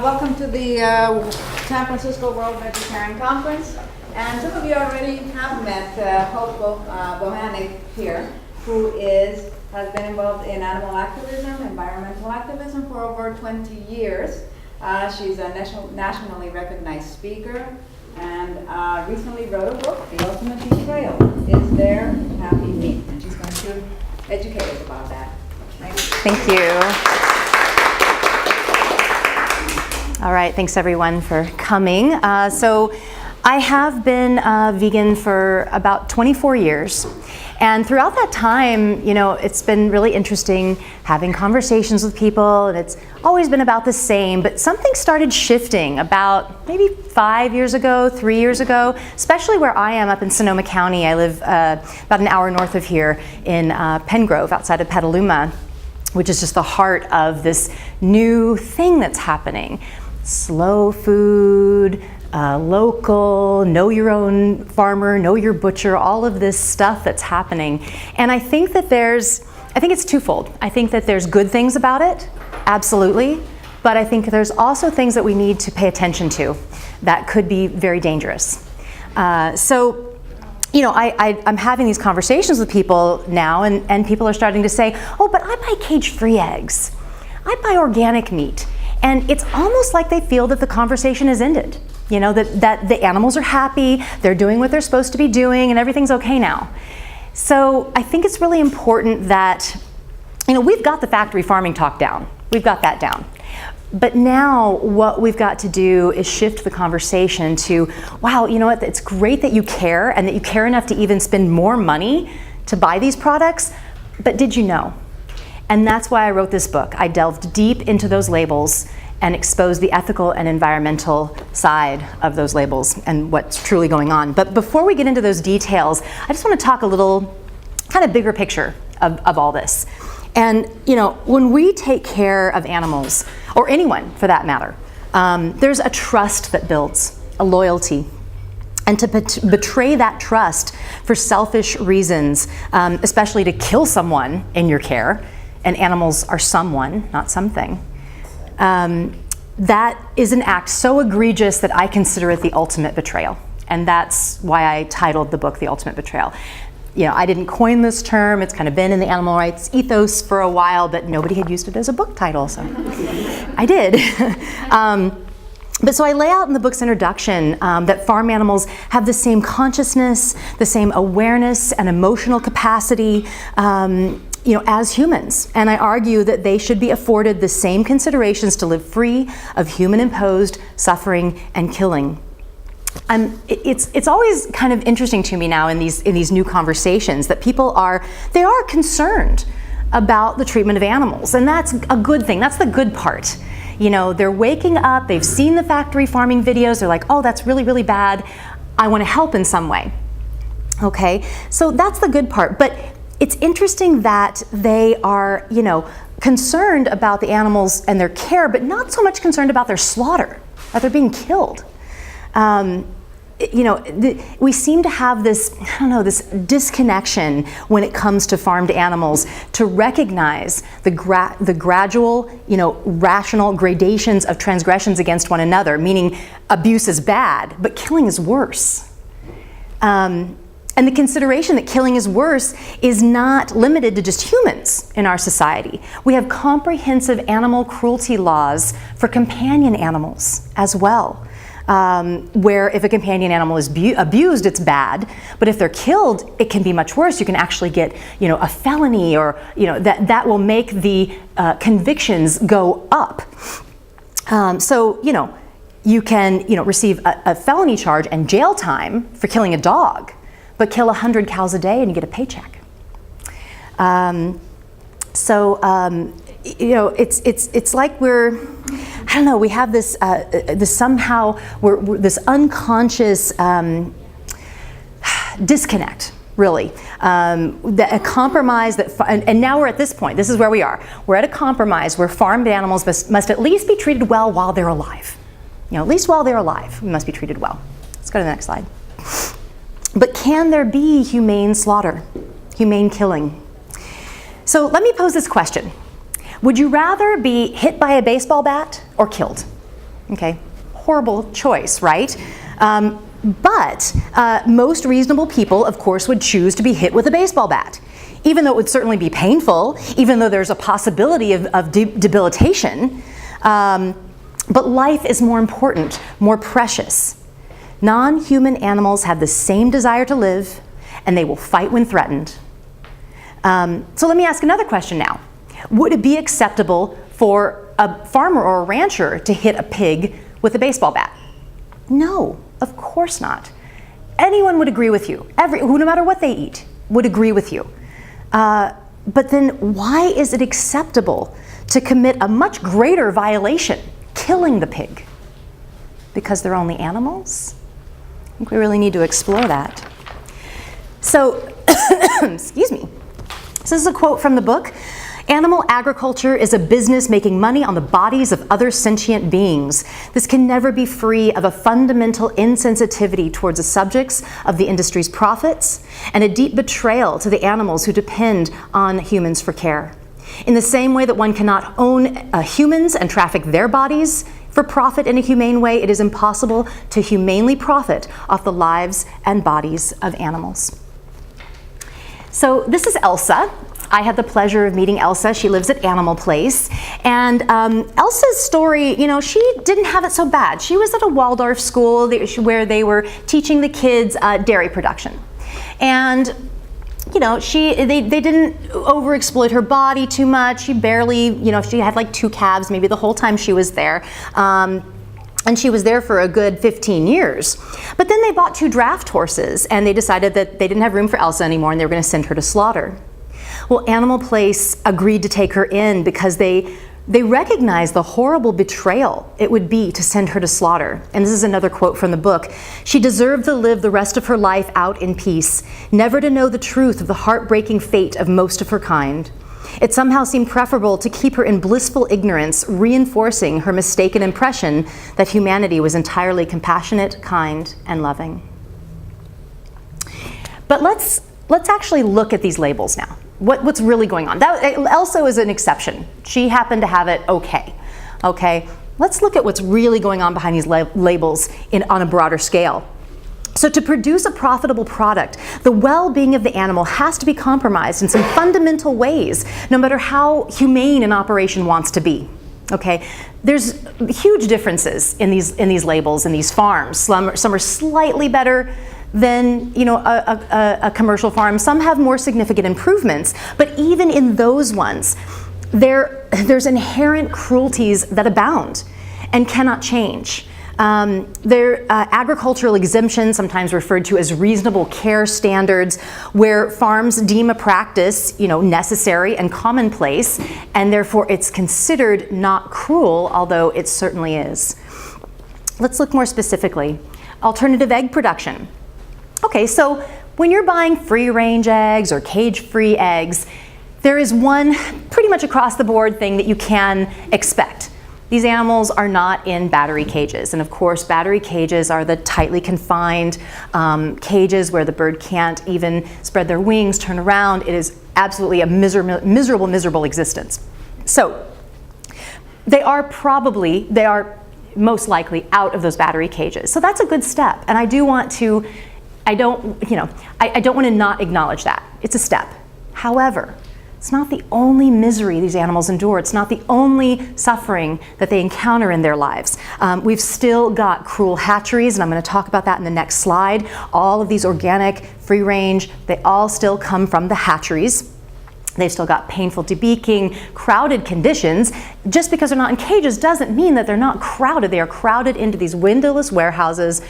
Welcome to the San Francisco World Vegetarian Conference. And some of you already have met Hope Bohanec here, who has been involved in animal activism, environmental activism for over 20 years. She's a nationally recognized speaker and recently wrote a book, The Ultimate Betrayal Is There Happy Meat? And she's going to educate us about that. Thank you. All right, thanks everyone for coming. So I have been vegan for about 24 years. And throughout that time, you know, it's been really interesting having conversations with people, and it's always been about the same, but something started shifting about maybe 5 years ago, 3 years ago, especially where I am up in Sonoma County. I live about an hour north of here in Pengrove, outside of Petaluma, which is just the heart of this new thing that's happening. Slow food, local, know your own farmer, know your butcher, all of this stuff that's happening. And I think that I think it's twofold. I think that there's good things about it, absolutely, but I think there's also things that we need to pay attention to that could be very dangerous. So, you know, I'm having these conversations with people now, and people are starting to say, oh, but I buy cage-free eggs. I buy organic meat. And it's almost like they feel that the conversation has ended. You know, that the animals are happy, they're doing what they're supposed to be doing, and everything's okay now. So I think it's really important that, you know, we've got the factory farming talk down. We've got that down. But now what we've got to do is shift the conversation to, wow, you know what, it's great that you care, and that you care enough to even spend more money to buy these products, but did you know? And that's why I wrote this book. I delved deep into those labels and exposed the ethical and environmental side of those labels and what's truly going on. But before we get into those details, I just want to talk a little kind of bigger picture of all this. And, you know, when we take care of animals, or anyone for that matter, there's a trust that builds, a loyalty. And to betray that trust for selfish reasons, especially to kill someone in your care, and animals are someone, not something, that is an act so egregious that I consider it the ultimate betrayal. And that's why I titled the book The Ultimate Betrayal. You know, I didn't coin this term. It's kind of been in the animal rights ethos for a while, but nobody had used it as a book title, so I did. But so I lay out in the book's introduction that farm animals have the same consciousness, the same awareness and emotional capacity, you know, as humans. And I argue that they should be afforded the same considerations to live free of human-imposed suffering and killing. It's always kind of interesting to me now in these new conversations that people are concerned about the treatment of animals, and that's a good thing. That's the good part. You know, they're waking up, they've seen the factory farming videos, they're like, oh, that's really, really bad. I want to help in some way. Okay, so that's the good part. But it's interesting that they are, you know, concerned about the animals and their care, but not so much concerned about their slaughter, that they're being killed. You know, we seem to have this, I don't know, this disconnection when it comes to farmed animals to recognize the gradual, you know, rational gradations of transgressions against one another, meaning abuse is bad, but killing is worse. And the consideration that killing is worse is not limited to just humans in our society. We have comprehensive animal cruelty laws for companion animals as well, where if a companion animal is abused, it's bad, but if they're killed, it can be much worse. You can actually get, you know, a felony, or, you know, that will make the convictions go up. So, you know, you can, you know, receive a felony charge and jail time for killing a dog, but kill 100 cows a day and you get a paycheck. You know, it's like I don't know, we have this this unconscious disconnect, really. A compromise and now we're at this point. This is where we are. We're at a compromise where farmed animals must at least be treated well while they're alive. You know, at least while they're alive, we must be treated well. Let's go to the next slide. But can there be humane slaughter, humane killing? So let me pose this question. Would you rather be hit by a baseball bat or killed? Okay, horrible choice, right? But most reasonable people, of course, would choose to be hit with a baseball bat, even though it would certainly be painful, even though there's a possibility of debilitation. But life is more important, more precious. Non-human animals have the same desire to live, and they will fight when threatened. So let me ask another question now. Would it be acceptable for a farmer or a rancher to hit a pig with a baseball bat? No, of course not. Anyone would agree with you. No matter what they eat, would agree with you. But then why is it acceptable to commit a much greater violation, killing the pig? Because they're only animals? I think we really need to explore that. So, excuse me. So this is a quote from the book. Animal agriculture is a business making money on the bodies of other sentient beings. This can never be free of a fundamental insensitivity towards the subjects of the industry's profits and a deep betrayal to the animals who depend on humans for care. In the same way that one cannot own humans and traffic their bodies for profit in a humane way, it is impossible to humanely profit off the lives and bodies of animals. So this is Elsa. I had the pleasure of meeting Elsa. She lives at Animal Place. And Elsa's story, she didn't have it so bad. She was at a Waldorf school where they were teaching the kids dairy production. And they didn't overexploit her body too much. She barely, she had like 2 calves maybe the whole time she was there. And she was there for a good 15 years. But then they bought 2 draft horses, and they decided that they didn't have room for Elsa anymore, and they were going to send her to slaughter. Well, Animal Place agreed to take her in because they recognized the horrible betrayal it would be to send her to slaughter. And this is another quote from the book. She deserved to live the rest of her life out in peace, never to know the truth of the heartbreaking fate of most of her kind. It somehow seemed preferable to keep her in blissful ignorance, reinforcing her mistaken impression that humanity was entirely compassionate, kind, and loving. But let's actually look at these labels now. What's really going on? Elsa is an exception. She happened to have it okay. Let's look at what's really going on behind these labels on a broader scale. So to produce a profitable product, the well-being of the animal has to be compromised in some fundamental ways, no matter how humane an operation wants to be. There's huge differences in these labels in these farms. Some are slightly better than a commercial farm. Some have more significant improvements, but even in those ones, there's inherent cruelties that abound and cannot change. They're agricultural exemptions, sometimes referred to as reasonable care standards, where farms deem a practice, necessary and commonplace, and therefore it's considered not cruel, although it certainly is. Let's look more specifically. Alternative egg production. So when you're buying free-range eggs or cage-free eggs, there is one pretty much across the board thing that you can expect. These animals are not in battery cages. And of course, battery cages are the tightly confined cages where the bird can't even spread their wings, turn around. It is absolutely a miserable existence. So they are most likely out of those battery cages. So that's a good step. And I don't want to not acknowledge that. It's a step. However, it's not the only misery these animals endure. It's not the only suffering that they encounter in their lives. We've still got cruel hatcheries, and I'm going to talk about that in the next slide. All of these organic, free range, they all still come from the hatcheries. They've still got painful debeaking, crowded conditions. Just because they're not in cages doesn't mean that they're not crowded. They are crowded into these windowless warehouses,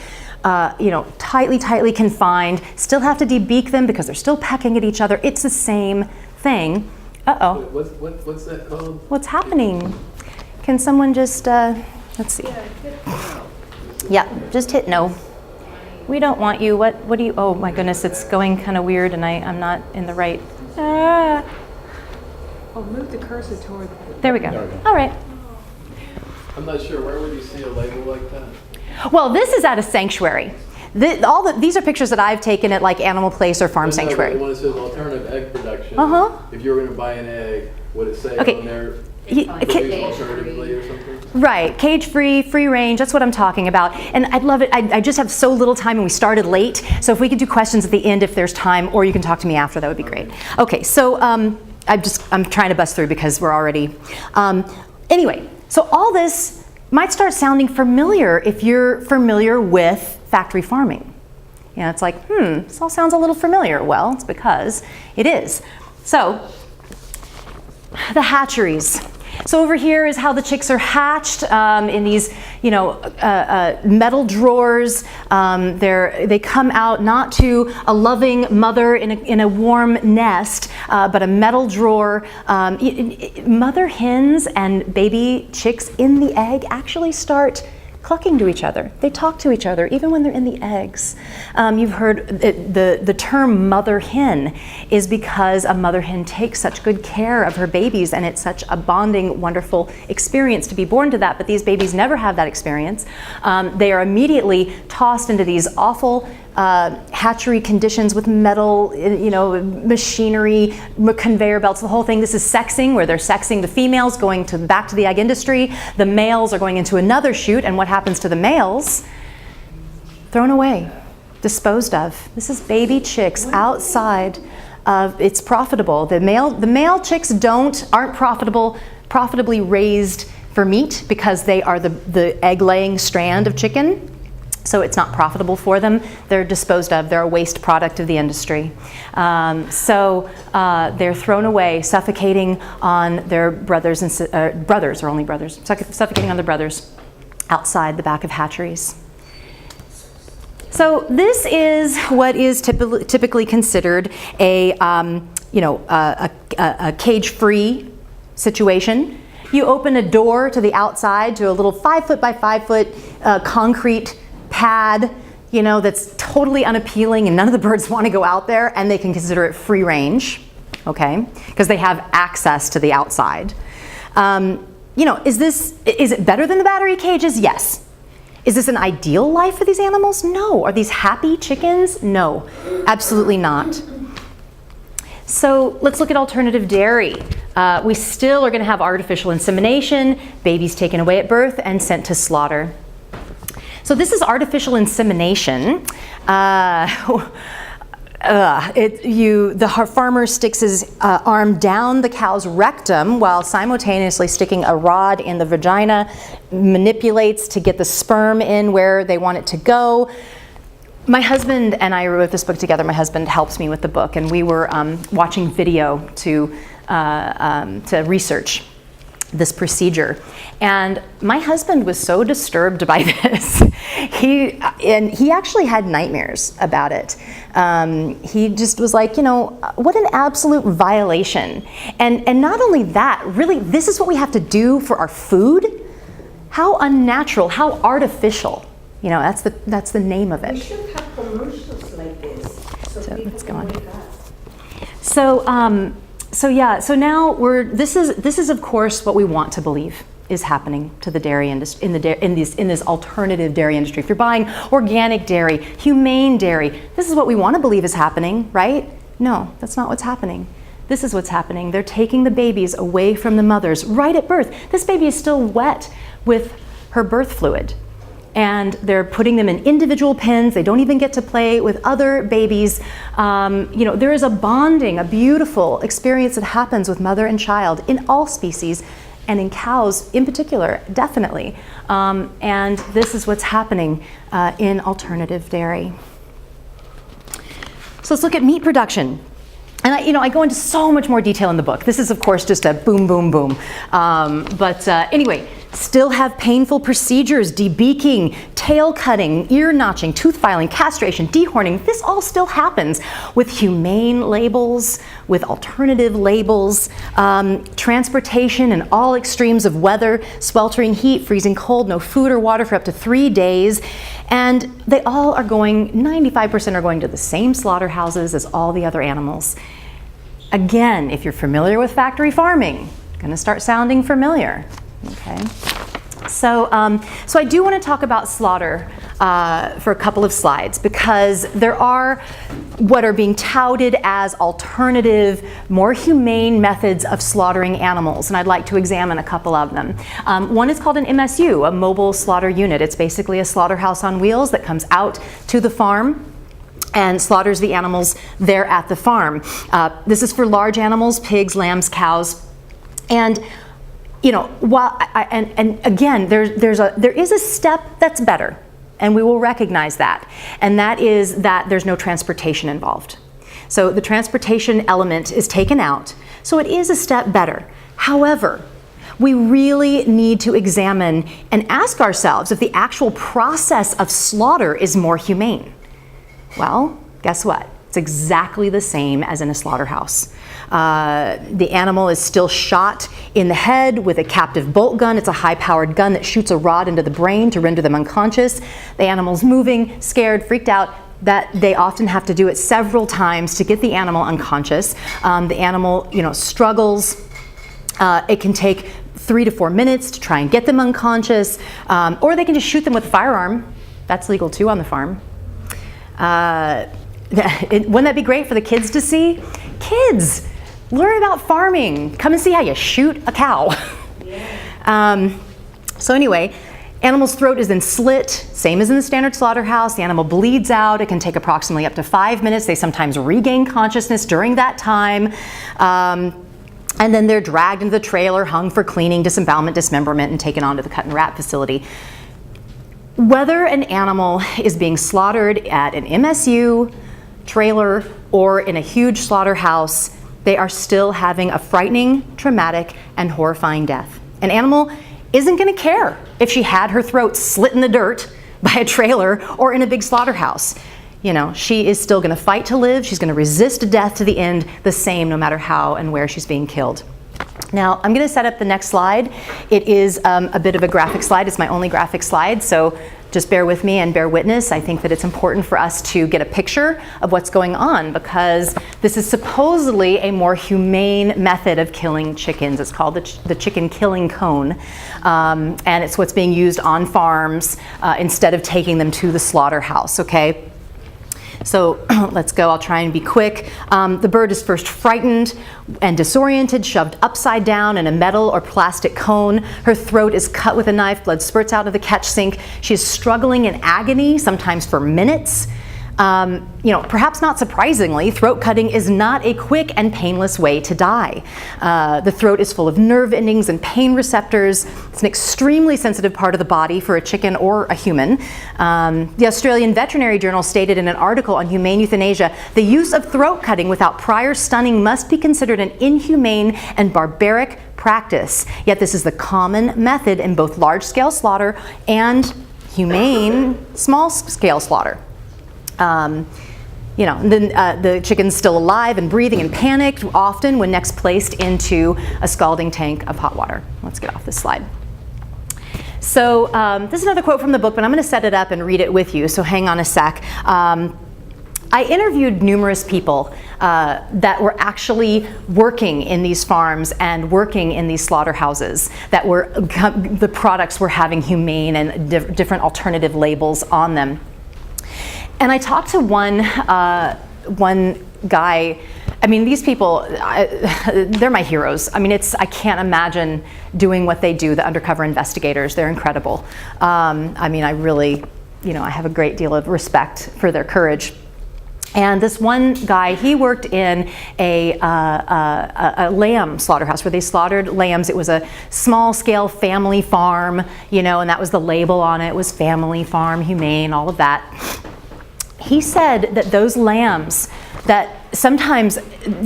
tightly confined. Still have to debeak them because they're still pecking at each other. It's the same thing. Uh-oh. What's that called? What's happening? Can someone just, let's see. Yeah, just hit no. We don't want you. What do you, oh my goodness, it's going kind of weird and I'm not in the right. Oh, move the cursor toward There we go. There we go. All right. I'm not sure, where would you see a label like that? Well, this is at a sanctuary. These are pictures that I've taken at like Animal Place or Farm Sanctuary. The one that says alternative egg production. Uh-huh. If you were going to buy an egg, would it say Okay. on there Alternatively or something? Right, cage-free, free range, that's what I'm talking about. And I'd love it, I just have so little time and we started late, so if we could do questions at the end if there's time, or you can talk to me after, that would be great. Okay, so I'm trying to bust through because we're already, anyway, so all this might start sounding familiar if you're familiar with factory farming. You know, it's like, this all sounds a little familiar. Well, it's because it is. So, the hatcheries. So over here is how the chicks are hatched in these, metal drawers. They come out not to a loving mother in a warm nest, but a metal drawer. Mother hens and baby chicks in the egg actually start clucking to each other. They talk to each other even when they're in the eggs. You've heard the term mother hen is because a mother hen takes such good care of her babies, and it's such a bonding, wonderful experience to be born to that, but these babies never have that experience. They are immediately tossed into these awful hatchery conditions with metal, machinery, conveyor belts, the whole thing. This is sexing, where they're sexing the females, going back to the egg industry. The males are going into another chute, and what happens to the males? Thrown away, disposed of. This is baby chicks outside of, it's profitable. The male chicks aren't profitably raised for meat because they are the egg-laying strand of chicken. So it's not profitable for them. They're disposed of. They're a waste product of the industry. So they're thrown away, suffocating on their brothers or only brothers, suffocating on their brothers outside the back of hatcheries. So this is what is typically considered a cage-free situation. You open a door to the outside to a little 5-foot by 5-foot concrete pad, that's totally unappealing, and none of the birds want to go out there, and they can consider it free range, okay, because they have access to the outside. Is it better than the battery cages? Yes. Is this an ideal life for these animals? No. Are these happy chickens? No, absolutely not. So let's look at alternative dairy. We still are going to have artificial insemination, babies taken away at birth and sent to slaughter. So this is artificial insemination. The farmer sticks his arm down the cow's rectum while simultaneously sticking a rod in the vagina, manipulates to get the sperm in where they want it to go. My husband and I wrote this book together. My husband helps me with the book, and we were watching video to research this procedure. And my husband was so disturbed by this. He actually had nightmares about it. He just was like, what an absolute violation. And not only that, really, this is what we have to do for our food? How unnatural, how artificial. That's the name of it. We should have commercials like this so people let's go can on. wake up. So now this is of course what we want to believe is happening to the dairy industry in this alternative dairy industry. If you're buying organic dairy, humane dairy, this is what we want to believe is happening, right? No, that's not what's happening. This is what's happening. They're taking the babies away from the mothers right at birth. This baby is still wet with her birth fluid. And they're putting them in individual pens. They don't even get to play with other babies. There is a bonding, a beautiful experience that happens with mother and child in all species, and in cows in particular, definitely. And this is what's happening in alternative dairy. So let's look at meat production. And I go into so much more detail in the book. This is, of course, just a boom, boom, boom. Anyway, still have painful procedures, debeaking, tail cutting, ear notching, tooth filing, castration, dehorning. This all still happens with humane labels, with alternative labels, transportation in all extremes of weather, sweltering heat, freezing cold, no food or water for up to 3 days. And they all are 95% are going to the same slaughterhouses as all the other animals. Again, if you're familiar with factory farming, going to start sounding familiar. Okay, so I do want to talk about slaughter for a couple of slides, because there are what are being touted as alternative, more humane methods of slaughtering animals, and I'd like to examine a couple of them. One is called an MSU, a mobile slaughter unit. It's basically a slaughterhouse on wheels that comes out to the farm and slaughters the animals there at the farm. This is for large animals, pigs, lambs, cows, and while and again, there is a step that's better, and we will recognize that, and that is that there's no transportation involved. So the transportation element is taken out, so it is a step better. However, we really need to examine and ask ourselves if the actual process of slaughter is more humane. Well, guess what? It's exactly the same as in a slaughterhouse. The animal is still shot in the head with a captive bolt gun. It's a high-powered gun that shoots a rod into the brain to render them unconscious. The animal's moving, scared, freaked out. That they often have to do it several times to get the animal unconscious. The animal, struggles. It can take 3 to 4 minutes to try and get them unconscious, or they can just shoot them with a firearm. That's legal too on the farm. Wouldn't that be great for the kids to see? Kids, learn about farming. Come and see how you shoot a cow. So anyway, animal's throat is then slit, same as in the standard slaughterhouse. The animal bleeds out. It can take approximately up to 5 minutes. They sometimes regain consciousness during that time. And then they're dragged into the trailer, hung for cleaning, disembowelment, dismemberment, and taken on to the cut and wrap facility. Whether an animal is being slaughtered at an MSU, trailer, or in a huge slaughterhouse, they are still having a frightening, traumatic, and horrifying death. An animal isn't going to care if she had her throat slit in the dirt by a trailer or in a big slaughterhouse. She is still going to fight to live. She's going to resist death to the end, the same no matter how and where she's being killed. Now, I'm going to set up the next slide. It is a bit of a graphic slide. It's my only graphic slide, so just bear with me and bear witness. I think that it's important for us to get a picture of what's going on, because this is supposedly a more humane method of killing chickens. It's called the chicken killing cone, and it's what's being used on farms instead of taking them to the slaughterhouse, okay? So let's go, I'll try and be quick. The bird is first frightened and disoriented, shoved upside down in a metal or plastic cone. Her throat is cut with a knife, blood spurts out of the catch sink. She is struggling in agony, sometimes for minutes. Perhaps not surprisingly, throat cutting is not a quick and painless way to die. The throat is full of nerve endings and pain receptors. It's an extremely sensitive part of the body for a chicken or a human. The Australian Veterinary Journal stated in an article on humane euthanasia, the use of throat cutting without prior stunning must be considered an inhumane and barbaric practice. Yet this is the common method in both large-scale slaughter and humane small-scale slaughter. The chicken's still alive and breathing and panicked, often when next placed into a scalding tank of hot water. Let's get off this slide. So this is another quote from the book, but I'm going to set it up and read it with you, so hang on a sec. I interviewed numerous people that were actually working in these farms and working in these slaughterhouses, that were the products were having humane and different alternative labels on them. And I talked to one guy. I mean, these people, they're my heroes. I mean, I can't imagine doing what they do, the undercover investigators. They're incredible. I really, I have a great deal of respect for their courage. And this one guy, he worked in a lamb slaughterhouse where they slaughtered lambs. It was a small-scale family farm, and that was the label on it. It was family farm, humane, all of that. He said that those lambs, that sometimes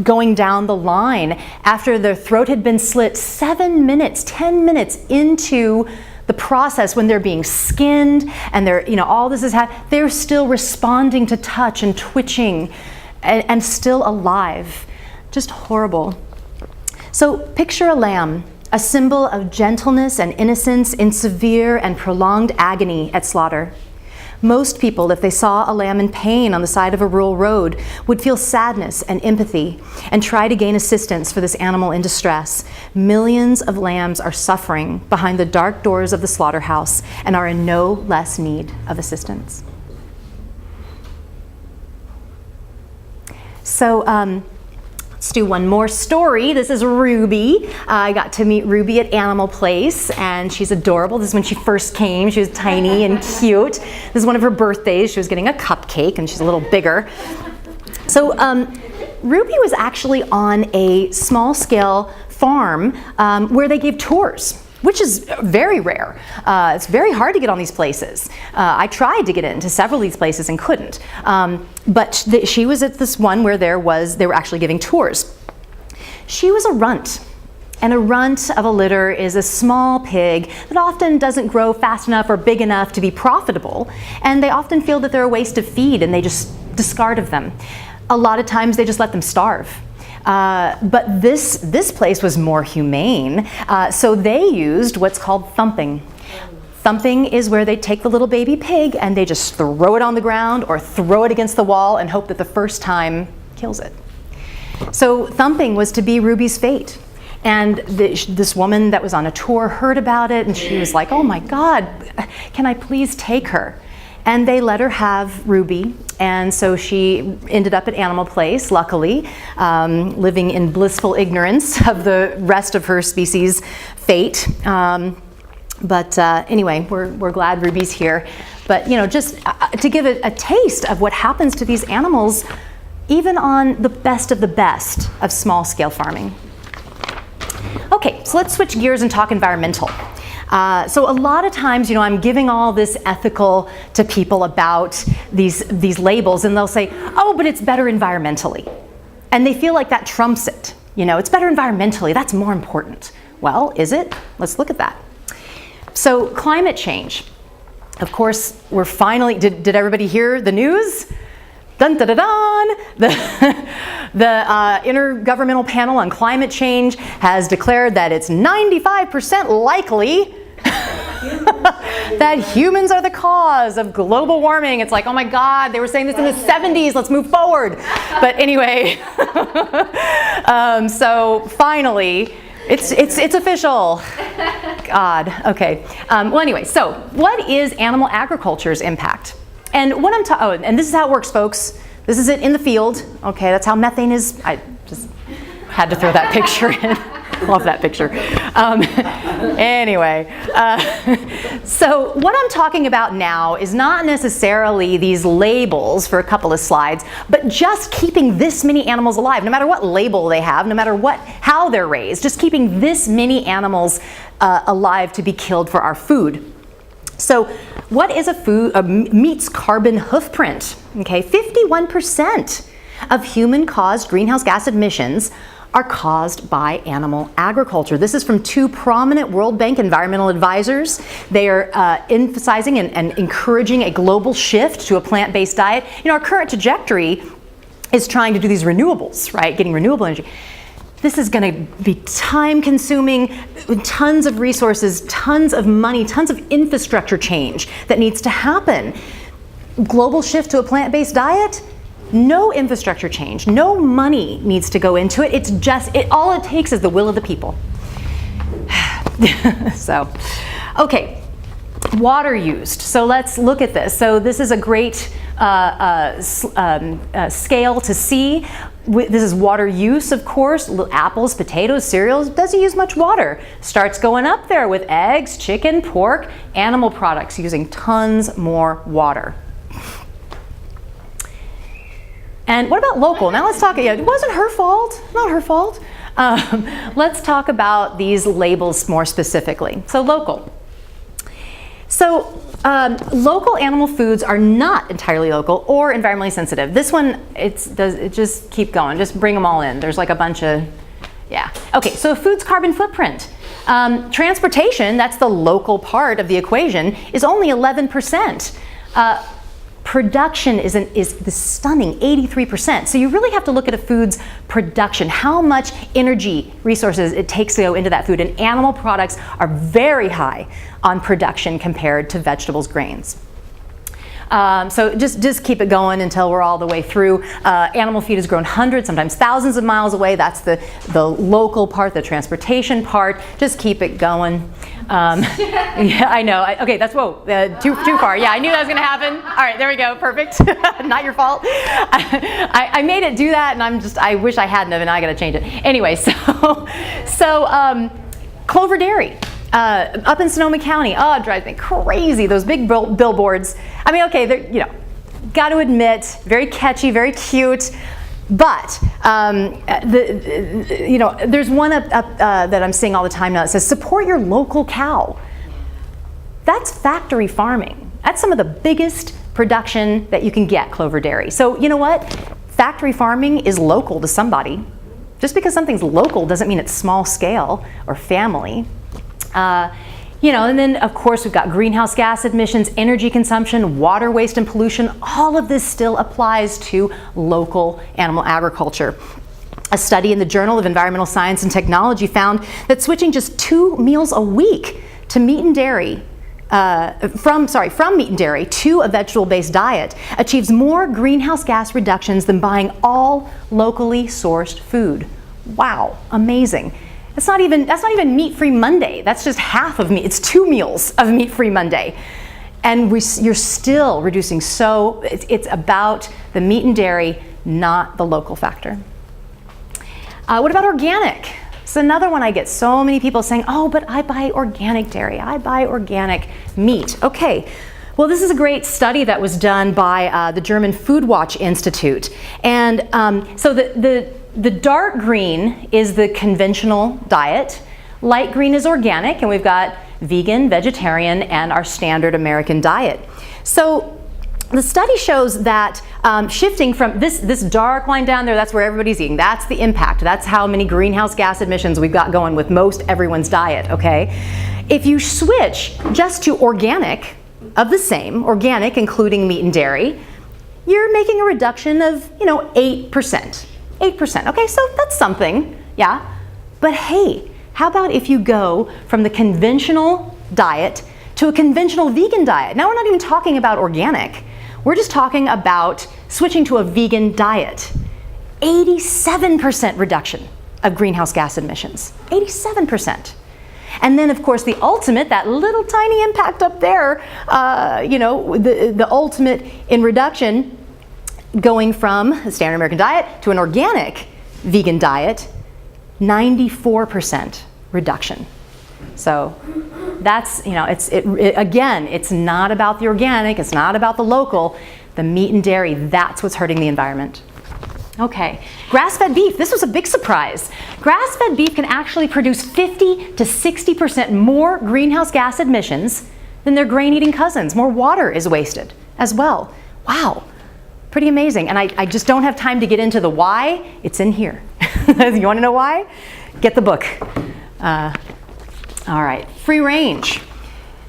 going down the line after their throat had been slit 7 minutes, 10 minutes into the process, when they're being skinned and they're, all this is happening, they're still responding to touch and twitching and still alive. Just horrible. So picture a lamb, a symbol of gentleness and innocence in severe and prolonged agony at slaughter. Most people, if they saw a lamb in pain on the side of a rural road, would feel sadness and empathy and try to gain assistance for this animal in distress. Millions of lambs are suffering behind the dark doors of the slaughterhouse and are in no less need of assistance. So, let's do one more story. This is Ruby. I got to meet Ruby at Animal Place, and she's adorable. This is when she first came. She was tiny and cute. This is one of her birthdays. She was getting a cupcake, and she's a little bigger. So Ruby was actually on a small-scale farm where they gave tours, which is very rare. It's very hard to get on these places. I tried to get into several of these places and couldn't. But she was at this one where they were actually giving tours. She was a runt. And a runt of a litter is a small pig that often doesn't grow fast enough or big enough to be profitable. And they often feel that they're a waste of feed and they just discard of them. A lot of times they just let them starve. But this place was more humane, so they used what's called thumping. Thumping is where they take the little baby pig and they just throw it on the ground or throw it against the wall and hope that the first time kills it. So thumping was to be Ruby's fate. And this woman that was on a tour heard about it and she was like, oh my God, can I please take her? And they let her have Ruby, and so she ended up at Animal Place, luckily, living in blissful ignorance of the rest of her species' fate. But anyway, we're glad Ruby's here. But just to give a taste of what happens to these animals, even on the best of small-scale farming. Okay, so let's switch gears and talk environmental. So a lot of times, I'm giving all this ethical to people about these labels, and they'll say, oh, but it's better environmentally. And they feel like that trumps it. It's better environmentally, that's more important. Well, is it? Let's look at that. So climate change. Of course, we're finally, did everybody hear the news? Dun, dun, dun, dun. The Intergovernmental Panel on Climate Change has declared that it's 95% likely that humans are the cause of global warming. It's like, oh my God, they were saying this in the 70s, let's move forward. But anyway, so finally, it's official. God, okay. Well anyway, so what is animal agriculture's impact? And what and this is how it works, folks. This is it in the field. Okay, that's how methane is. I just had to throw that picture in. Love that picture. Anyway, so what I'm talking about now is not necessarily these labels for a couple of slides, but just keeping this many animals alive, no matter what label they have, no matter how they're raised, just keeping this many animals alive to be killed for our food. So what is a meat's carbon hoofprint? Okay, 51% of human-caused greenhouse gas emissions are caused by animal agriculture. This is from two prominent World Bank environmental advisors. They are emphasizing and encouraging a global shift to a plant-based diet. Our current trajectory is trying to do these renewables, right? Getting renewable energy. This is going to be time-consuming, tons of resources, tons of money, tons of infrastructure change that needs to happen. Global shift to a plant-based diet? No infrastructure change, no money needs to go into it. It's just, all it takes is the will of the people. So, okay, water used. So let's look at this. So this is a great scale to see. This is water use, of course. Apples, potatoes, cereals, doesn't use much water. Starts going up there with eggs, chicken, pork, animal products using tons more water. And what about local? Now let's talk, it wasn't her fault, not her fault. Let's talk about these labels more specifically. So local. So local animal foods are not entirely local or environmentally sensitive. This one, it just keep going, just bring them all in. There's like a bunch of, yeah. Okay, so food's carbon footprint. Transportation, that's the local part of the equation, is only 11%. Production is the stunning 83%. So you really have to look at a food's production, how much energy, resources it takes to go into that food. And animal products are very high on production compared to vegetables, grains. So just keep it going until we're all the way through. Animal feed is grown hundreds, sometimes thousands of miles away. That's the local part, the transportation part. Just keep it going. Yeah, I know. Okay, that's too far. Yeah, I knew that was going to happen. All right, there we go. Perfect. Not your fault. I made it do that, and I wish I hadn't have, and I got to change it. Anyway, so Clover Dairy. Up in Sonoma County, oh, it drives me crazy. Those big billboards. I mean, okay, they're, got to admit, very catchy, very cute. But there's one up that I'm seeing all the time now that says, support your local cow. That's factory farming. That's some of the biggest production that you can get, Clover Dairy. So you know what? Factory farming is local to somebody. Just because something's local doesn't mean it's small scale or family. And then of course we've got greenhouse gas emissions, energy consumption, water waste and pollution. All of this still applies to local animal agriculture. A study in the Journal of Environmental Science and Technology found that switching just 2 meals a week to meat and dairy, from meat and dairy to a vegetable-based diet achieves more greenhouse gas reductions than buying all locally sourced food. Wow, amazing. That's not even meat-free Monday. That's just half of meat. It's 2 meals of meat-free Monday. And you're still reducing. So it's about the meat and dairy, not the local factor. What about organic? It's another one I get so many people saying, oh, but I buy organic dairy. I buy organic meat. Okay. Well, this is a great study that was done by the German Food Watch Institute. And so the dark green is the conventional diet. Light green is organic, and we've got vegan, vegetarian, and our standard American diet. So the study shows that shifting from this dark line down there, that's where everybody's eating. That's the impact. That's how many greenhouse gas emissions we've got going with most everyone's diet, okay? If you switch just to organic, of the same, organic, including meat and dairy, you're making a reduction of, 8%. 8%, okay, so that's something, yeah. But hey, how about if you go from the conventional diet to a conventional vegan diet? Now we're not even talking about organic. We're just talking about switching to a vegan diet. 87% reduction of greenhouse gas emissions, 87%. And then, of course, the ultimate, that little tiny impact up there, the ultimate in reduction, going from a standard American diet to an organic vegan diet, 94% reduction. So that's, again, it's not about the organic, it's not about the local. The meat and dairy, that's what's hurting the environment. Okay, grass-fed beef, this was a big surprise. Grass-fed beef can actually produce 50 to 60% more greenhouse gas emissions than their grain-eating cousins. More water is wasted as well. Wow, pretty amazing. And I just don't have time to get into the why. It's in here. You want to know why? Get the book. All right, free range.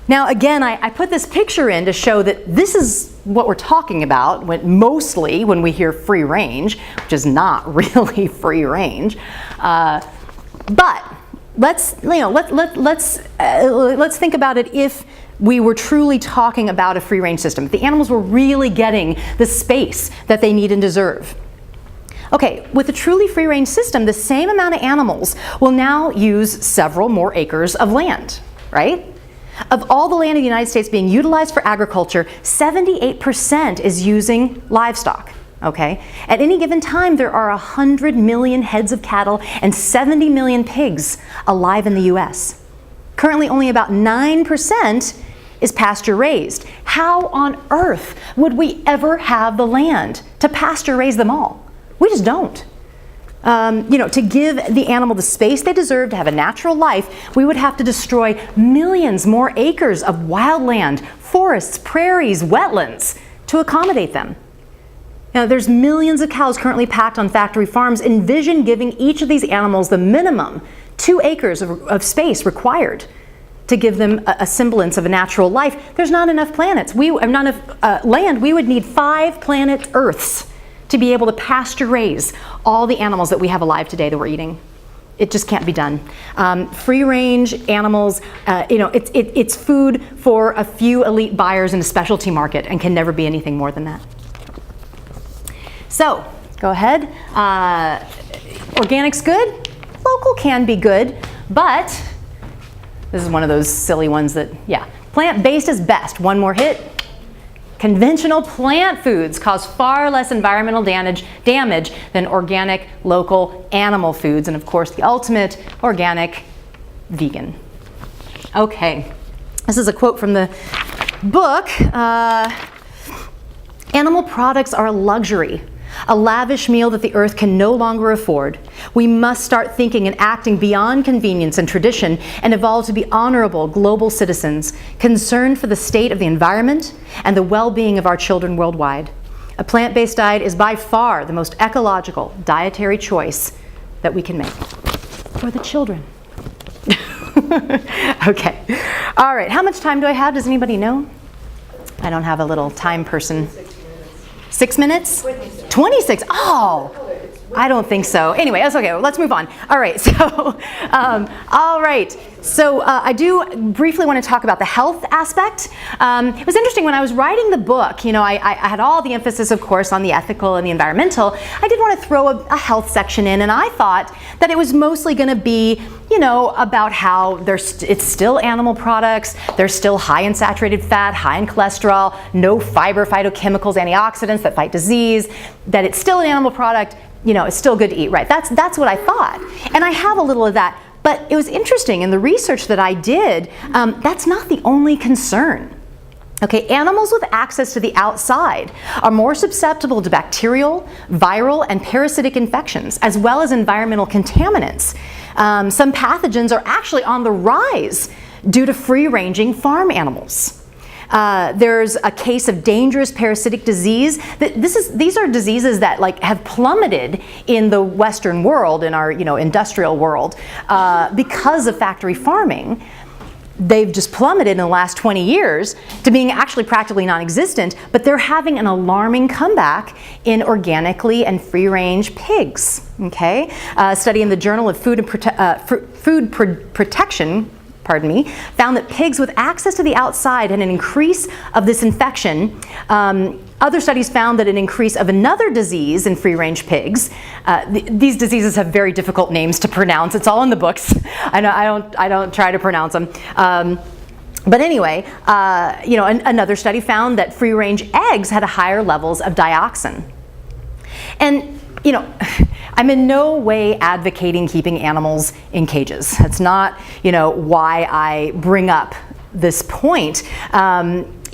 Now again, I put this picture in to show that this is what we're talking about mostly when we hear free range, which is not really free range. But let's think about it if we were truly talking about a free range system. If the animals were really getting the space that they need and deserve. Okay, with a truly free range system, the same amount of animals will now use several more acres of land, right? Of all the land in the United States being utilized for agriculture, 78% is using livestock, okay? At any given time, there are 100 million heads of cattle and 70 million pigs alive in the US. Currently, only about 9% is pasture raised. How on earth would we ever have the land to pasture raise them all? We just don't. To give the animal the space they deserve to have a natural life, we would have to destroy millions more acres of wildland, forests, prairies, wetlands to accommodate them. Now, there's millions of cows currently packed on factory farms. Envision giving each of these animals the minimum 2 acres of space required to give them a semblance of a natural life. There's not enough planets. Not enough land. We would need 5 planet Earths to be able to pasture raise all the animals that we have alive today that we're eating. It just can't be done. Free range animals, it's food for a few elite buyers in a specialty market and can never be anything more than that. So, go ahead. Organic's good. Local can be good, but this is one of those silly ones that, yeah. Plant-based is best. One more hit. Conventional plant foods cause far less environmental damage than organic, local animal foods. And of course, the ultimate, organic, vegan. Okay, this is a quote from the book. Animal products are a luxury, a lavish meal that the earth can no longer afford. We must start thinking and acting beyond convenience and tradition and evolve to be honorable global citizens, concerned for the state of the environment and the well-being of our children worldwide. A plant-based diet is by far the most ecological dietary choice that we can make for the children. Okay. All right. How much time do I have? Does anybody know? I don't have a little time person. 6 minutes? 26. Oh, I don't think so. Anyway, that's okay. Well, let's move on. All right. So, I do briefly want to talk about the health aspect. It was interesting when I was writing the book. I had all the emphasis, of course, on the ethical and the environmental. I did want to throw a health section in, and I thought that it was mostly going to be, about how it's still animal products. They're still high in saturated fat, high in cholesterol, no fiber, phytochemicals, antioxidants that fight disease. That it's still an animal product. It's still good to eat, right? That's what I thought, and I have a little of that. But it was interesting in the research that I did, that's not the only concern. Okay, animals with access to the outside are more susceptible to bacterial, viral, and parasitic infections, as well as environmental contaminants. Some pathogens are actually on the rise due to free-ranging farm animals. There's a case of dangerous parasitic disease. These are diseases that have plummeted in the Western world, in our industrial world, because of factory farming. They've just plummeted in the last 20 years to being actually practically non-existent, but they're having an alarming comeback in organically and free-range pigs. Okay, a study in the Journal of Food Protection found that pigs with access to the outside had an increase of this infection. Other studies found that an increase of another disease in free-range pigs. These diseases have very difficult names to pronounce. It's all in the books. I don't try to pronounce them. But anyway, another study found that free-range eggs had higher levels of dioxin. And I'm in no way advocating keeping animals in cages. That's not, why I bring up this point.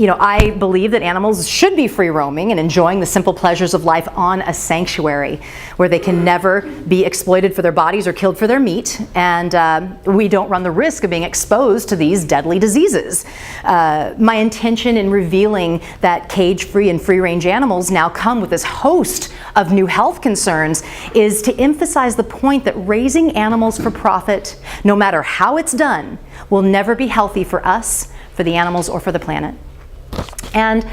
I believe that animals should be free roaming and enjoying the simple pleasures of life on a sanctuary where they can never be exploited for their bodies or killed for their meat, and we don't run the risk of being exposed to these deadly diseases. My intention in revealing that cage-free and free-range animals now come with this host of new health concerns is to emphasize the point that raising animals for profit, no matter how it's done, will never be healthy for us, for the animals, or for the planet. And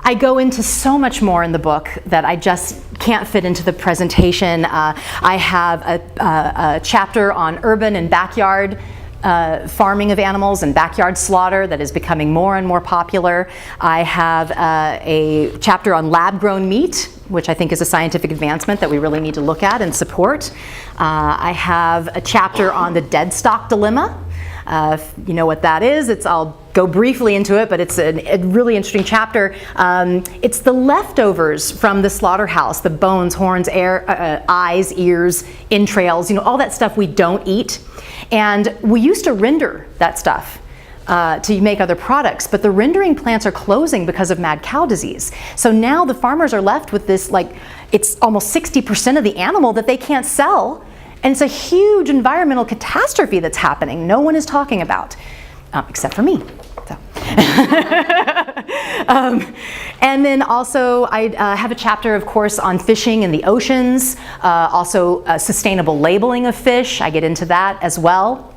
I go into so much more in the book that I just can't fit into the presentation. I have a chapter on urban and backyard farming of animals and backyard slaughter that is becoming more and more popular. I have a chapter on lab-grown meat, which I think is a scientific advancement that we really need to look at and support. I have a chapter on the dead stock dilemma. If you know what that is, I'll go briefly into it, but it's a really interesting chapter. It's the leftovers from the slaughterhouse, the bones, horns, eyes, ears, entrails, all that stuff we don't eat. And we used to render that stuff to make other products, but the rendering plants are closing because of mad cow disease. So now the farmers are left with this, it's almost 60% of the animal that they can't sell. And it's a huge environmental catastrophe that's happening. No one is talking about, except for me. So. And then also I have a chapter, of course, on fishing in the oceans, also sustainable labeling of fish. I get into that as well.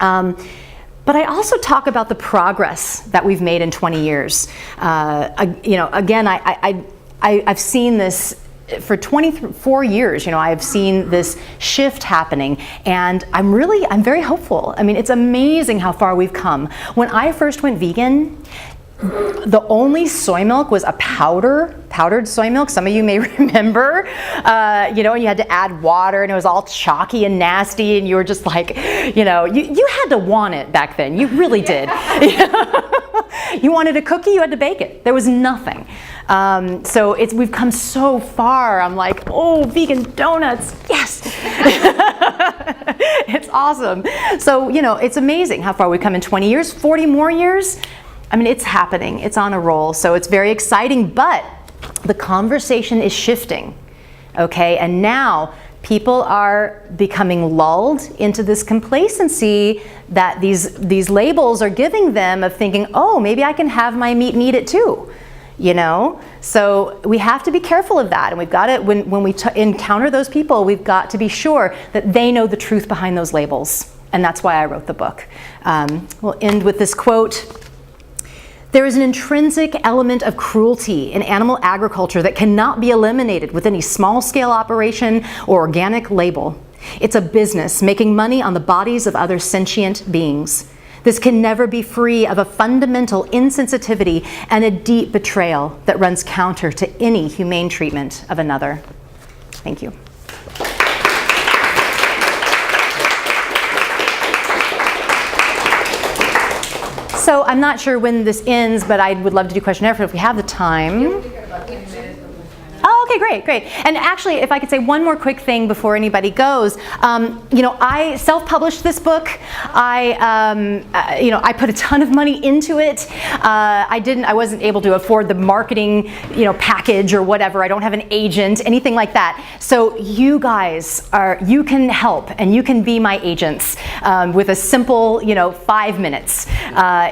But I also talk about the progress that we've made in 20 years. Again, I've seen this for 24 years, you know, I've seen this shift happening, and I'm very hopeful. I mean, it's amazing how far we've come. When I first went vegan, the only soy milk was a powdered soy milk. Some of you may remember, you know, and you had to add water, and it was all chalky and nasty, and you were just like, you know, you had to want it back then. You really did. You wanted a cookie, you had to bake it. There was nothing. So we've come so far. I'm like, oh, vegan donuts, yes. It's awesome. So, you know, it's amazing how far we've come in 20 years, 40 more years. I mean, it's happening. It's on a roll. So it's very exciting, but the conversation is shifting, okay? And now people are becoming lulled into this complacency that these labels are giving them of thinking, oh, maybe I can have my meat and eat it too, you know? So we have to be careful of that. And we've got to, when we encounter those people, we've got to be sure that they know the truth behind those labels. And that's why I wrote the book. We'll end with this quote. There is an intrinsic element of cruelty in animal agriculture that cannot be eliminated with any small-scale operation or organic label. It's a business making money on the bodies of other sentient beings. This can never be free of a fundamental insensitivity and a deep betrayal that runs counter to any humane treatment of another. Thank you. So I'm not sure when this ends, but I would love to do question and answer if we have the time. Oh, okay, great. And actually, if I could say one more quick thing before anybody goes, you know, I self-published this book. I put a ton of money into it. I wasn't able to afford the marketing, you know, package or whatever. I don't have an agent, anything like that. So you guys you can help and you can be my agents with a simple, you know, 5 minutes.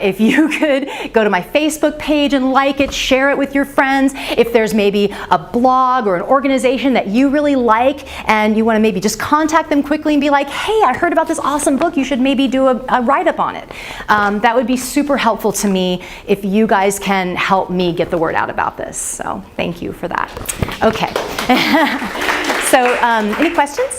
If you could go to my Facebook page and like it, share it with your friends. If there's maybe a blog or an organization that you really like and you want to maybe just contact them quickly and be like, hey, I heard about this awesome book, you should maybe do a write-up on it. That would be super helpful to me if you guys can help me get the word out about this. So thank you for that. Okay. So any questions?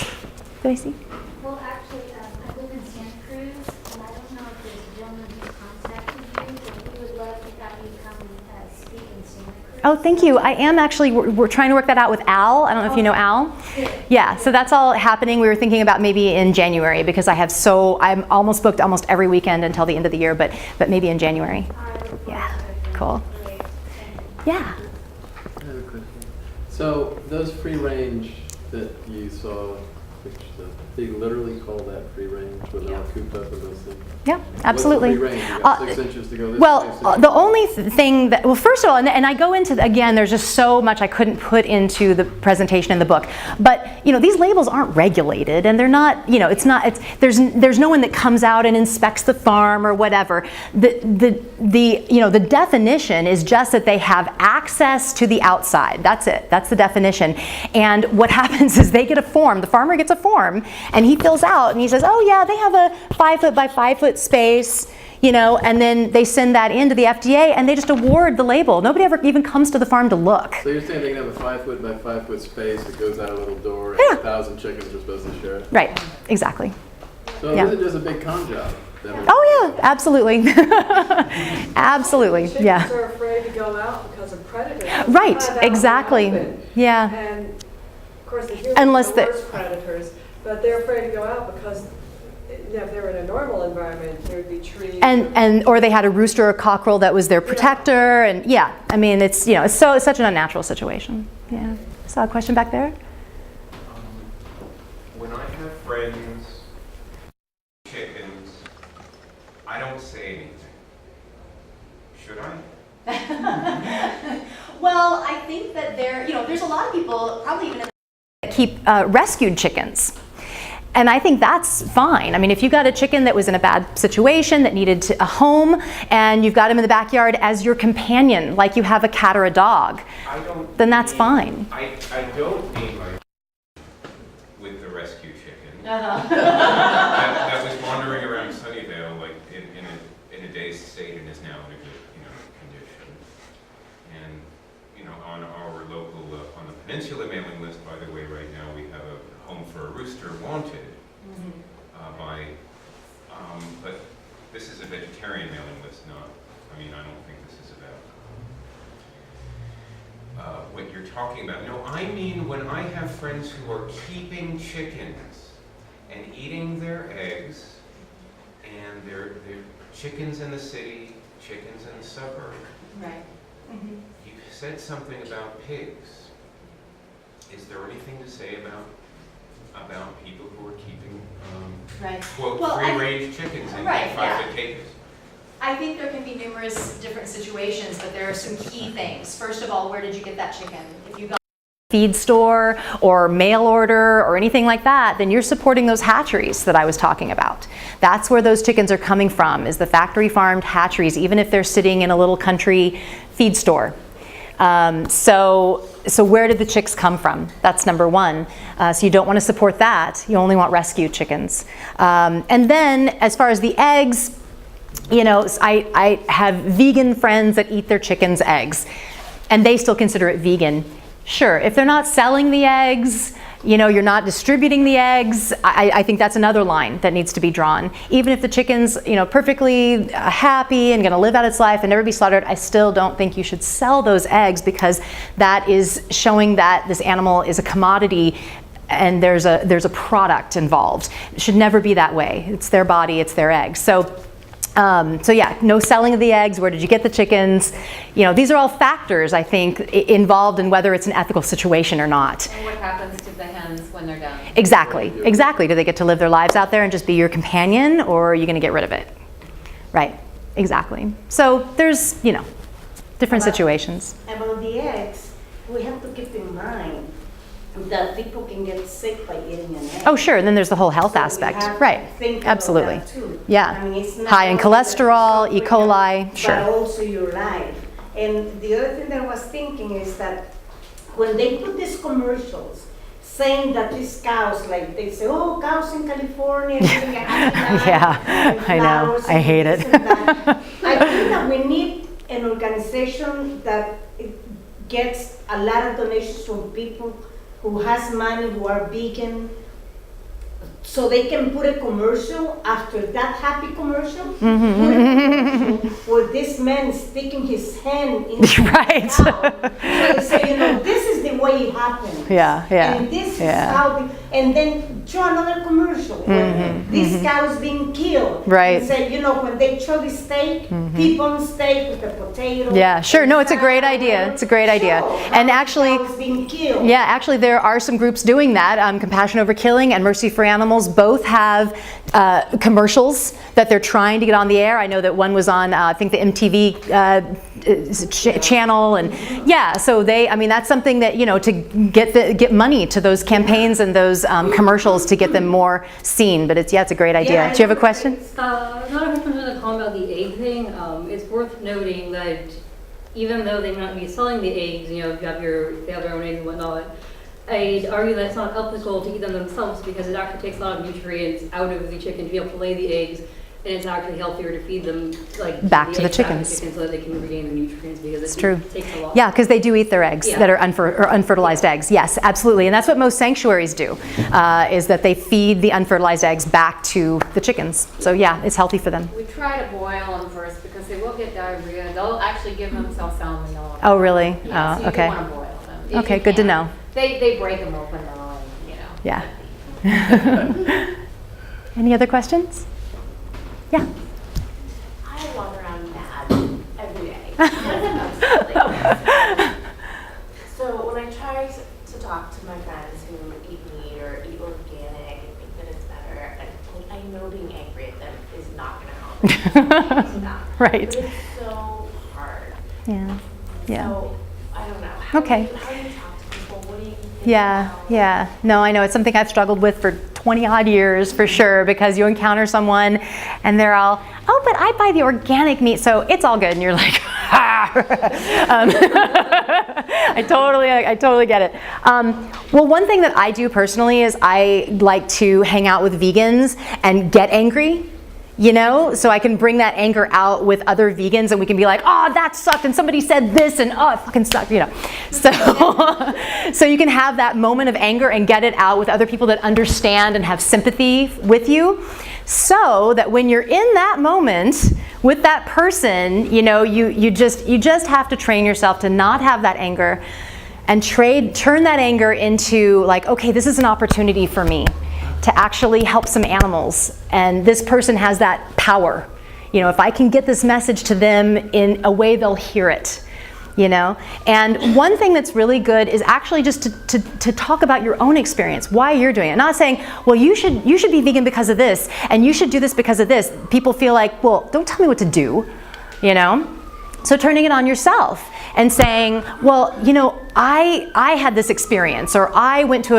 Do I see? Well, actually, I live in Santa Cruz, and I don't know if there's a gentleman who's contacted you, but we would love to have you come and speak in Santa Cruz. Oh, thank you. I am actually, we're trying to work that out with Al. I don't know if you know Al. Yeah, so that's all happening. We were thinking about maybe in January because I'm almost booked almost every weekend until the end of the year, but maybe in January. Yeah, cool. Yeah. I have a question. So those free range that you saw, they literally call that free range when they're all cooped up in those things? Yeah, absolutely. What's the free range? You got 6 inches to go this way, Well, the only thing that, well, first of all, and I go into, again, there's just so much I couldn't put into the presentation in the book. But, you know, these labels aren't regulated and they're not, you know, there's no one that comes out and inspects the farm or whatever. The definition is just that they have access to the outside. That's it. That's the definition. And what happens is they get a form, the farmer gets a form, and he fills out and he says, oh yeah, they have a 5 foot by 5 foot space, you know, and then they send that in to the FDA and they just award the label. Nobody ever even comes to the farm to look. So you're saying they can have a 5 foot by 5 foot space that goes out a little door and Yeah. 1,000 chickens are supposed to share it? Right, exactly. So Yeah. this is just a big con job. Oh yeah, absolutely. Absolutely, yeah. Chickens are afraid to go out because of predators. Right, Find out exactly. what happened. Yeah. And of course, the humans Unless are they- the worst predators, but they're afraid to go out because if they were in a normal environment, there would be trees. Or they had a rooster or cockerel that was their protector, and yeah, I mean, it's, you know, it's such an unnatural situation. Yeah. Saw a question back there? When I have friends, chickens, I don't say anything. Should I? Well, I think that there's a lot of people, probably even that keep rescued chickens. And I think that's fine. I mean, if you got a chicken that was in a bad situation, that needed a home, and you've got him in the backyard as your companion, like you have a cat or a dog, then that's fine. I don't mean like with the rescue chicken. Uh-huh. that was wandering around Sunnyvale like in a dazed state and is now in a good condition. And on our local on the Peninsula mailing list, by the way, right now we have a home for a rooster wanted but this is a vegetarian mailing list, not, I mean, I don't think this is about what you're talking about. No, I mean when I have friends who are keeping chickens and eating their eggs, and they're chickens in the city, chickens in the suburb. Right. Mm-hmm. You said something about pigs. Is there anything to say about people who are keeping, Right. quote, Well, free-range chickens in right, 5-foot cages? I think there can be numerous different situations, but there are some key things. First of all, where did you get that chicken? If you got feed store or mail order or anything like that, then you're supporting those hatcheries that I was talking about. That's where those chickens are coming from, is the factory farmed hatcheries, even if they're sitting in a little country feed store. So where did the chicks come from? That's number one. So you don't want to support that. You only want rescued chickens. And then as far as the eggs, you know, I have vegan friends that eat their chickens' eggs, and they still consider it vegan. Sure, if they're not selling the eggs, you know, you're not distributing the eggs, I think that's another line that needs to be drawn. Even if the chicken's, you know, perfectly happy and gonna live out its life and never be slaughtered, I still don't think you should sell those eggs, because that is showing that this animal is a commodity and there's a product involved. It should never be that way. It's their body, it's their eggs. So yeah, no selling of the eggs. Where did you get the chickens? You know, these are all factors, I think, involved in whether it's an ethical situation or not. And what happens to the hens when they're done? Exactly, exactly. Do they get to live their lives out there and just be your companion, or are you going to get rid of it? Right, exactly. So there's, you know, different situations. About the eggs, we have to keep in mind that people can get sick by eating an egg. Oh, sure. And then there's the whole health So we aspect. have to Right. think about Absolutely. that too. Yeah. I mean, it's not High in only cholesterol, that E. it's coli. but Sure. also your life. And the other thing that I was thinking is that when they put these commercials saying that these cows, like they say, oh, cows in California living a happy life, Yeah, and I know. flowers I and hate this it. and that. I think that we need an organization that gets a lot of donations from people who has money, who are vegan, so they can put a commercial after that happy commercial, put a commercial where this man is sticking his hand in the Right. cow. So they say, you know, this is the way it happens. Yeah, yeah, And this yeah. is how, and then show another commercial where this cow is being killed. Right. And say, you know, when they show the steak, T-bone steak with the potato. Yeah, sure. and No, it's a great salad, idea. It's a great idea. show And how actually, the cow is being killed. yeah, actually there are some groups doing that. Compassion Over Killing and Mercy for Animals both have commercials that they're trying to get on the air. I know that one was on, I think, the MTV channel, and yeah, so they, I mean, that's something that, you know, to get money to those campaigns and those commercials to get them more seen. But it's a great idea. Yeah, Do you have a question? Not a question to comment about the egg thing. It's worth noting that even though they might be selling the eggs, you know, they have their own eggs and whatnot, I'd argue that it's not ethical to eat them themselves, because it actually takes a lot of nutrients out of the chicken to be able to lay the eggs, and it's actually healthier to feed them Back to the eggs chickens. so that they can regain the nutrients, because It's true. takes a lot. Yeah, because they do eat their eggs Yeah. that are unfertilized eggs. Yes, absolutely. And that's what most sanctuaries do, is that they feed the unfertilized eggs back to the chickens. So yeah, it's healthy for them. We try to boil them first because they will get diarrhea. They'll actually give themselves salmonella. Oh, really? Yeah, so you Okay. do want to boil them. if Okay, you good to can. know. They break them open though, and, you know. Yeah. Any other questions? Yeah. I walk around mad every day. So when I try to talk to my friends who eat meat or eat organic and think that it's better, and I know being angry at them is not going to help. It's not. Right. But it's so hard. Yeah. Yeah. So I don't know. How Okay. do you talk to people? What do you think Yeah, about? yeah. No, I know. It's something I've struggled with for 20 odd years for sure, because you encounter someone and they're all, oh, but I buy the organic meat, so it's all good. And you're like, ah. I totally get it. Well, one thing that I do personally is I like to hang out with vegans and get angry. You know, so I can bring that anger out with other vegans and we can be like, oh, that sucked and somebody said this and oh, it fucking sucked, you know. So, so you can have that moment of anger and get it out with other people that understand and have sympathy with you, so that when you're in that moment with that person, you know, you just have to train yourself to not have that anger and turn that anger into like, okay, this is an opportunity for me to actually help some animals, and this person has that power. You know, if I can get this message to them in a way they'll hear it, you know. And one thing that's really good is actually just to talk about your own experience, why you're doing it. Not saying, well, you should be vegan because of this, and you should do this because of this. People feel like, well, don't tell me what to do, you know. So turning it on yourself and saying, well, you know, I had this experience, or I went to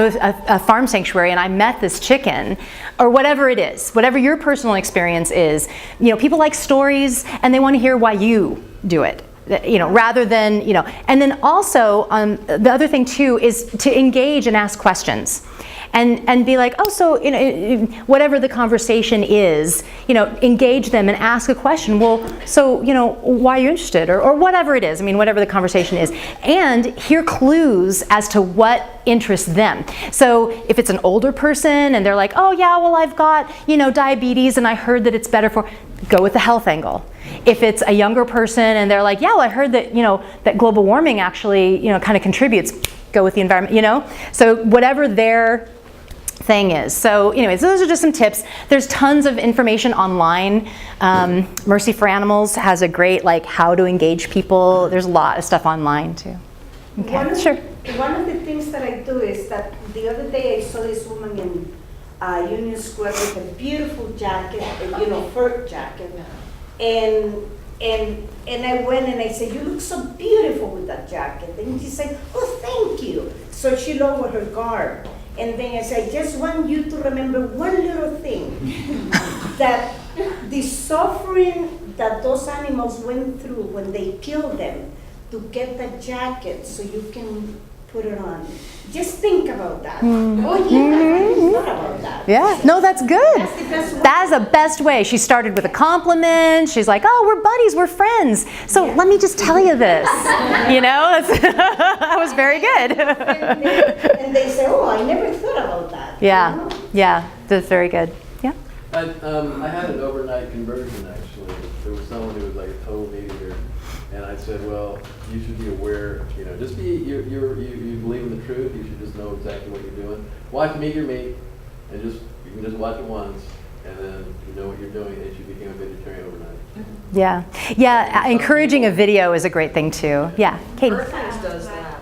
a farm sanctuary and I met this chicken, or whatever it is, whatever your personal experience is. You know, people like stories and they want to hear why you do it, you know, rather than, you know. And then also, the other thing too is to engage and ask questions. And be like, oh, so, you know, whatever the conversation is, you know, engage them and ask a question. Well, so, you know, why are you interested? Or whatever it is. I mean, whatever the conversation is. And hear clues as to what interests them. So if it's an older person and they're like, oh, yeah, well, I've got, you know, diabetes and I heard that it's better for, go with the health angle. If it's a younger person and they're like, yeah, well, I heard that, you know, that global warming actually, you know, kind of contributes, go with the environment, you know. So whatever their thing is. So anyways, those are just some tips. There's tons of information online. Mercy for Animals has a great, like, how to engage people. There's a lot of stuff online too. Okay, sure. One of the things that I do is that the other day I saw this woman in Union Square with a beautiful jacket, you know, fur jacket. And I went and I said, you look so beautiful with that jacket. And she said, oh, thank you. So she lowered her guard. And then I said, I just want you to remember one little thing, that the suffering that those animals went through when they killed them to get that jacket so you can put it on. Just think about that. Oh yeah, I thought about that. Yeah, no, that's good. That's the best way. That is the best way. She started with a compliment. She's like, oh, we're buddies, we're friends. So let me just tell you this. You know, that was very good. And they say, oh, I never thought about that. Yeah, you know? yeah, that's very good. Yeah. I had an overnight conversion, actually. There was someone who was like a total meat eater. And I said, well, you should be aware, you know, just be, you believe in the truth, you should just know exactly what you're doing. Watch Me, Your Meat, and you can just watch it once, and then you know what you're doing, and you became a vegetarian overnight. Yeah, yeah, encouraging a video is a great thing too. Yeah, Katie. Earthlings does that.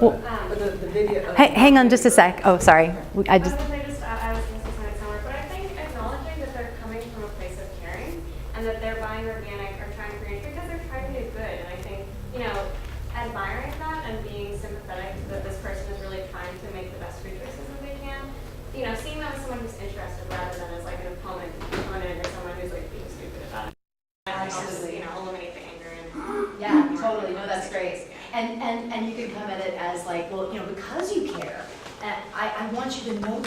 Well, The video. hang on just a sec. Oh, sorry. I just. I was going to say something similar, but I think acknowledging that they're coming from a place of caring and that they're buying organic or trying green because they're trying to do good. And I think, you know, admiring that and being sympathetic that this person is really trying to make the best food choices that they can, you know, seeing them as someone who's interested rather than as like an opponent or someone who's like being stupid about it. Absolutely. You know, eliminate the anger and Yeah, totally. No, that's great. And you can come at it as like, well, you know, because you care, and I want you to know.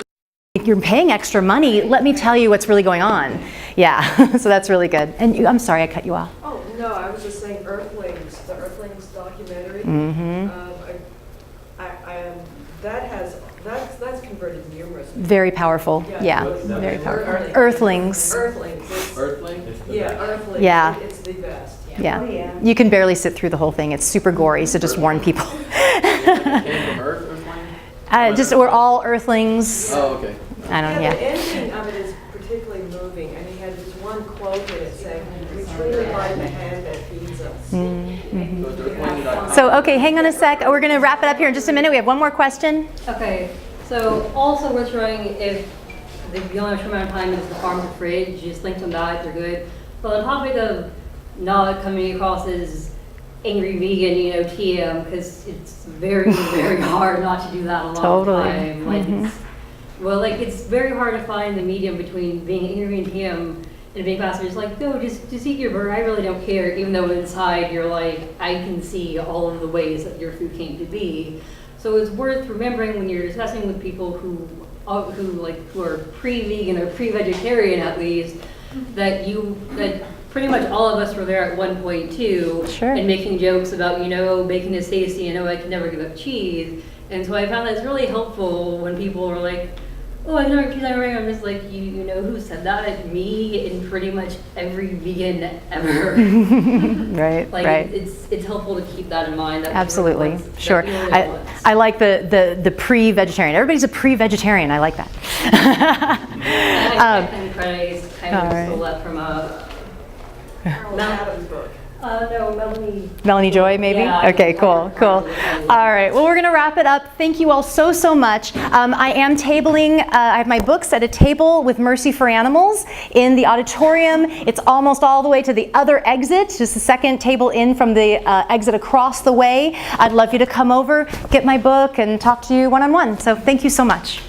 If you're paying extra money, let me tell you what's really going on. Yeah, so that's really good. And I'm sorry I cut you off. Oh, no, I was just saying Earthlings, the Earthlings documentary. Mm-hmm. That's converted numerous. Very powerful. Yeah, very powerful. Earthlings. Earthlings. Earthling? It's the Yeah, best. Earthlings. Yeah. It's the best. Yeah. Oh, yeah. You can barely sit through the whole thing. It's super gory, so just warn people. It came from Earth, Earthling? We're all Earthlings. Oh, okay. I don't. The Yeah. ending of it is particularly moving, and he had this one quote in it saying, "We truly like the hand that feeds us." Mm-hmm. So it's earthling.com. So okay, hang on a sec. We're gonna wrap it up here in just a minute. We have one more question. Okay, so also we're trying, if the only amount of time is the farm to fridge, just link them that, they're good. But on topic of not coming across as angry vegan, you know, TM, because it's very, very hard not to do that a lot Totally. of the time. Like it's very hard to find the medium between being angry and TM and being passive. It's like, no, just eat your burger. I really don't care, even though inside you're like, I can see all of the ways that your food came to be. So it's worth remembering when you're discussing with people who are pre-vegan or pre-vegetarian at least, that pretty much all of us were there at one point too, Sure. and making jokes about, bacon is tasty, I can never give up cheese. And so I found that's really helpful when people were like, oh, I can never cheese, I'm just like, you know who said that? Me and pretty much every vegan ever. Right, Like right. it's helpful to keep that in mind. That Absolutely, people want- sure. that people I, want. I like the pre-vegetarian. Everybody's a pre-vegetarian. I like that. And credits kind of all right. stole that from Carol Adams' book. no, Melanie Joy, maybe? Yeah, Okay, cool, cool. All right, well, we're going to wrap it up. Thank you all so, so much. I am tabling, I have my books at a table with Mercy for Animals in the auditorium. It's almost all the way to the other exit, just the second table in from the exit across the way. I'd love you to come over, get my book, and talk to you one-on-one. So thank you so much.